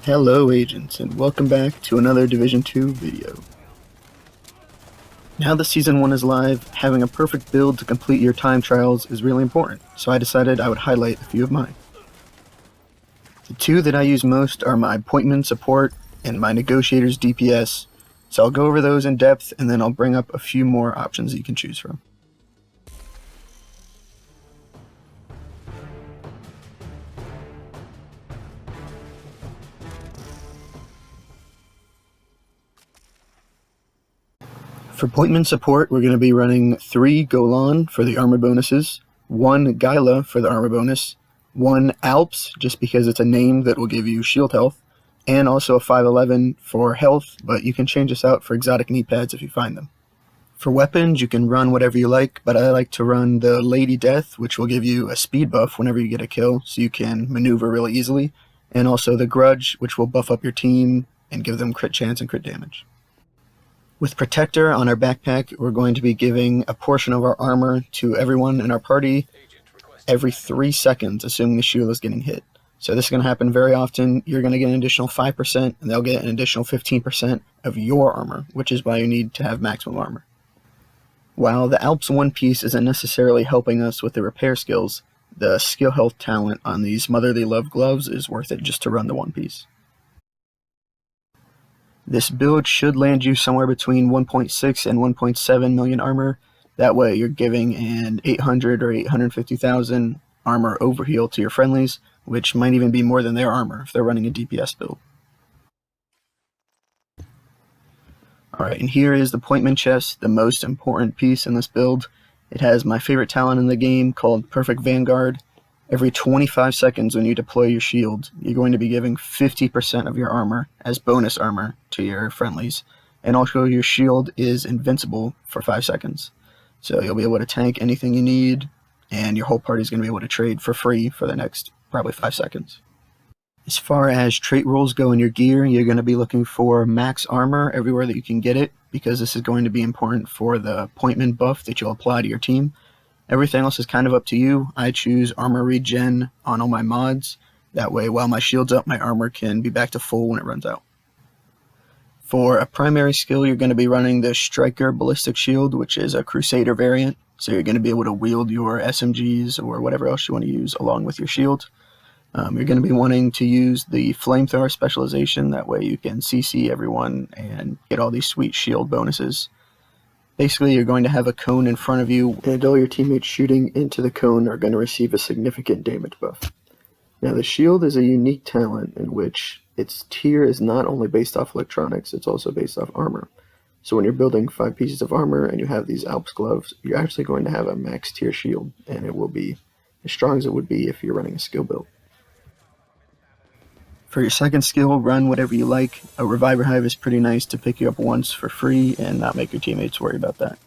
Hello agents, and welcome back to another Division 2 video. Now that Season 1 is live, having a perfect build to complete your time trials is really important, so I decided I would highlight a few of mine. The two that I use most are my Pointman support and my Negotiator's DPS, so I'll go over those in depth and then I'll bring up a few more options that you can choose from. For Pointman support, we're going to be running 3 Golan for the armor bonuses, 1 Gila for the armor bonus, 1 Alps, just because it's a name that will give you shield health, and also a 511 for health, but you can change this out for exotic knee pads if you find them. For weapons, you can run whatever you like, but I like to run the Lady Death, which will give you a speed buff whenever you get a kill, so you can maneuver really easily, and also the Grudge, which will buff up your team and give them crit chance and crit damage. With Protector on our backpack, we're going to be giving a portion of our armor to everyone in our party every 3 seconds, assuming the shield is getting hit. So this is going to happen very often. You're going to get an additional 5%, and they'll get an additional 15% of your armor, which is why you need to have maximum armor. While the Alps One Piece isn't necessarily helping us with the repair skills, the skill health talent on these Motherly Love gloves is worth it just to run the One Piece. This build should land you somewhere between 1.6 and 1.7 million armor. That way you're giving an 800 or 850,000 armor overheal to your friendlies, which might even be more than their armor if they're running a DPS build. Alright, and here is the Pointman chest, the most important piece in this build. It has my favorite talent in the game called Perfect Vanguard. Every 25 seconds when you deploy your shield, you're going to be giving 50% of your armor as bonus armor to your friendlies. And also your shield is invincible for 5 seconds. So you'll be able to tank anything you need, and your whole party is going to be able to trade for free for the next probably 5 seconds. As far as trait rolls go in your gear, you're going to be looking for max armor everywhere that you can get it, because this is going to be important for the Pointman buff that you'll apply to your team. Everything else is kind of up to you. I choose armor regen on all my mods. That way, while my shield's up, my armor can be back to full when it runs out. For a primary skill, you're going to be running the Striker Ballistic Shield, which is a Crusader variant. So you're going to be able to wield your SMGs or whatever else you want to use along with your shield. You're going to be wanting to use the Flamethrower specialization. That way you can CC everyone and get all these sweet shield bonuses. Basically, you're going to have a cone in front of you, and all your teammates shooting into the cone are going to receive a significant damage buff. Now, the shield is a unique talent in which its tier is not only based off electronics, it's also based off armor. So when you're building 5 pieces of armor and you have these Alps gloves, you're actually going to have a max tier shield, and it will be as strong as it would be if you're running a skill build. For your second skill, run whatever you like. A Reviver Hive is pretty nice to pick you up once for free and not make your teammates worry about that.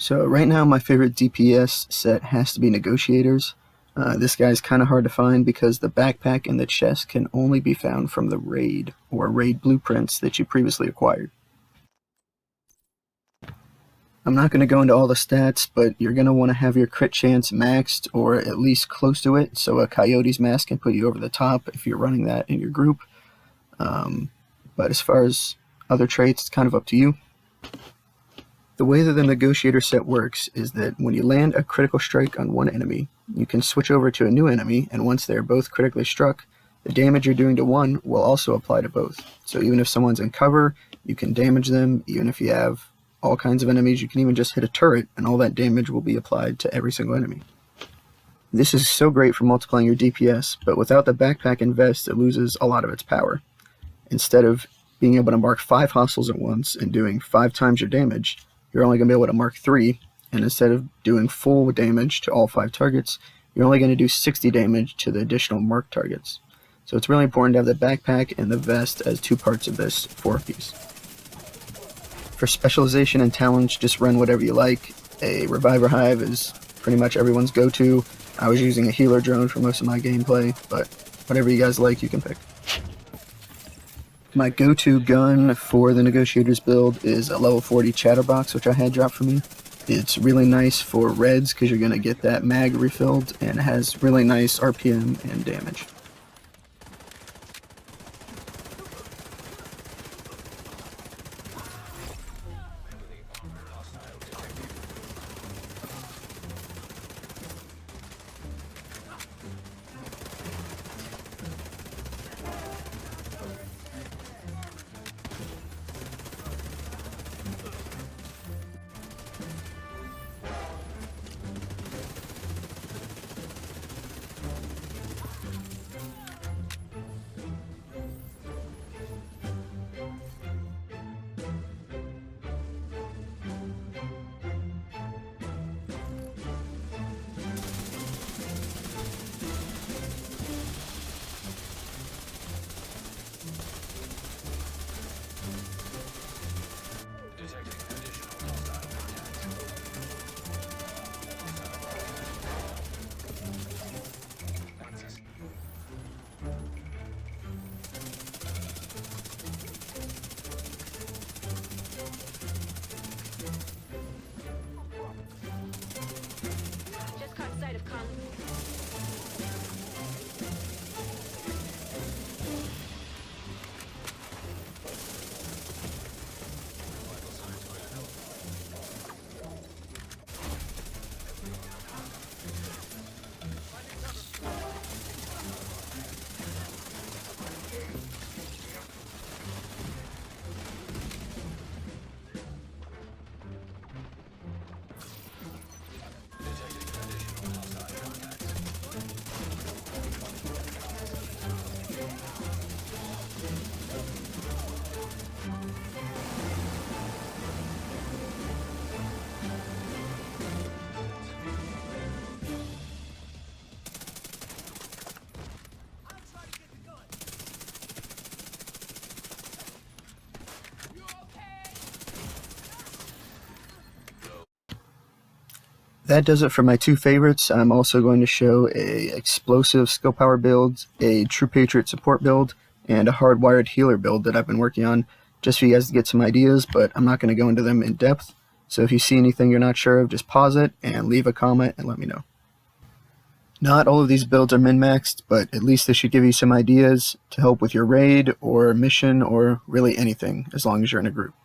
So right now my favorite DPS set has to be Negotiators. This guy's kind of hard to find because the backpack and the chest can only be found from the raid or raid blueprints that you previously acquired. I'm not going to go into all the stats, but you're going to want to have your crit chance maxed or at least close to it, so a Coyote's Mask can put you over the top if you're running that in your group. But as far as other traits, it's kind of up to you. The way that the Negotiator set works is that when you land a critical strike on one enemy, you can switch over to a new enemy, and once they're both critically struck, the damage you're doing to one will also apply to both. So even if someone's in cover, you can damage them. Even if you have all kinds of enemies, you can even just hit a turret, and all that damage will be applied to every single enemy. This is so great for multiplying your DPS, but without the backpack and vest, it loses a lot of its power. Instead of being able to mark 5 hostiles at once and doing 5 times your damage, you're only going to be able to mark 3, and instead of doing full damage to all 5 targets, you're only going to do 60 damage to the additional marked targets. So it's really important to have the backpack and the vest as 2 parts of this 4-piece. For specialization and talents, just run whatever you like. A Reviver Hive is pretty much everyone's go-to. I was using a healer drone for most of my gameplay, but whatever you guys like, you can pick. My go-to gun for the Negotiators build is a level 40 Chatterbox, which I had dropped for me. It's really nice for reds because you're going to get that mag refilled, and it has really nice RPM and damage. That does it for my 2 favorites. I'm also going to show a explosive skill power build, a True Patriot support build, and a hardwired healer build that I've been working on just for you guys to get some ideas, but I'm not going to go into them in depth. So if you see anything you're not sure of, just pause it and leave a comment and let me know. Not all of these builds are min-maxed, but at least they should give you some ideas to help with your raid or mission or really anything as long as you're in a group.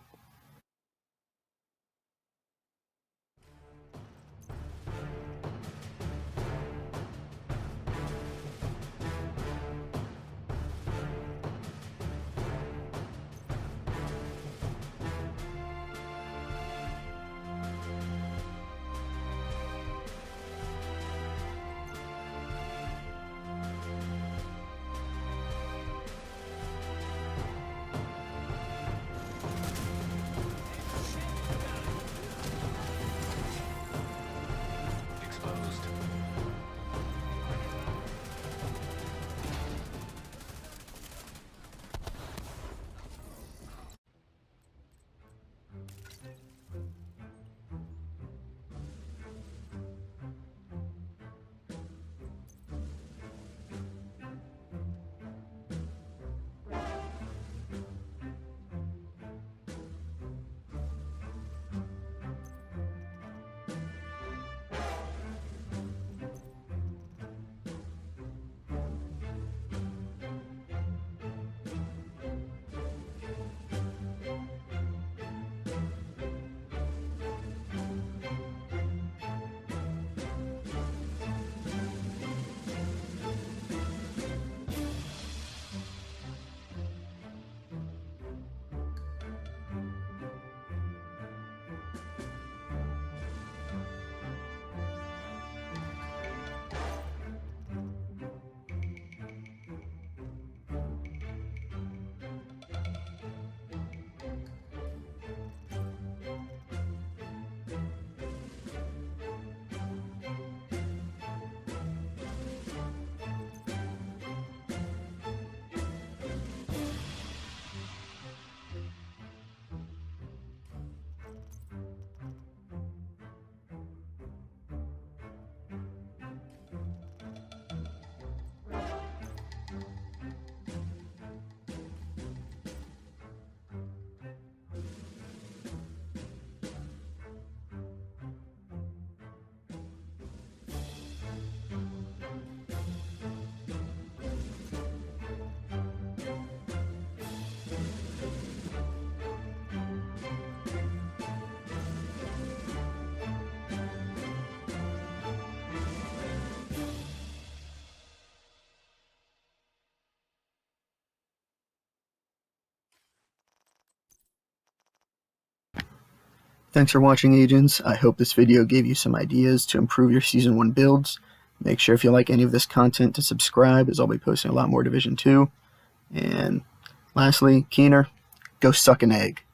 Thanks for watching, agents. I hope this video gave you some ideas to improve your Season 1 builds. Make sure if you like any of this content to subscribe, as I'll be posting a lot more Division 2. And lastly, Keener, go suck an egg.